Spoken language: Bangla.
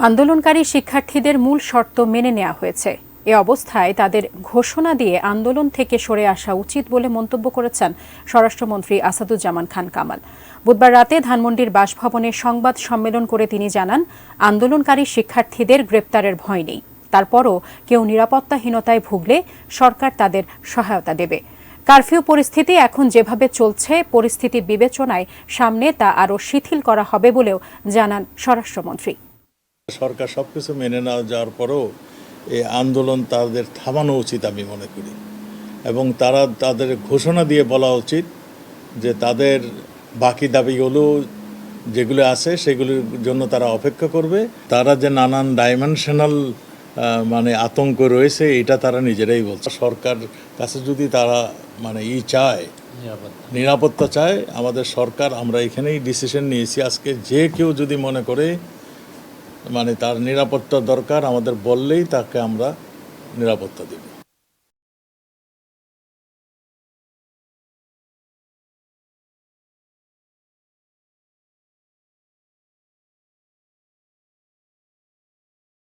আন্দোলনকারী শিক্ষার্থীদের মূল শর্ত মেনে নেওয়া হয়েছে। এ অবস্থায় তাদের ঘোষণা দিয়ে আন্দোলন থেকে সরে আসা উচিত বলে মন্তব্য করেছেন স্বরাষ্ট্রমন্ত্রী আসাদুজ্জামান খান কামাল। বুধবার রাতে ধানমন্ডির বাসভবনে সংবাদ সম্মেলন করে তিনি জানান, আন্দোলনকারী শিক্ষার্থীদের গ্রেপ্তারের ভয় নেই। তারপরও কেউ নিরাপত্তাহীনতায় ভুগলে সরকার তাদের সহায়তা দেবে। কারফিউ পরিস্থিতি এখন যেভাবে চলছে, পরিস্থিতি বিবেচনায় সামনে তা আরও শিথিল করা হবে বলেও জানান স্বরাষ্ট্রমন্ত্রী। সরকার সবকিছু মেনে নেওয়া যাওয়ার পরেও এই আন্দোলন তাদের থামানো উচিত আমি মনে করি, এবং তাদের ঘোষণা দিয়ে বলা উচিত যে তাদের বাকি দাবিগুলো যেগুলো আছে সেগুলোর জন্য তারা অপেক্ষা করবে। তারা যে নানান ডাইমেনশনাল আতঙ্ক রয়েছে এটা তারা নিজেরাই বলছে। সরকার কাছে যদি তারা চায়, নিরাপত্তা চায়, আমাদের সরকার, আমরা এখানেই ডিসিশন নিয়েছি আজকে, যে কেউ যদি মনে করে তার নিরাপত্তা দরকার আমাদের বললেই তাকে আমরা নিরাপত্তা দেব।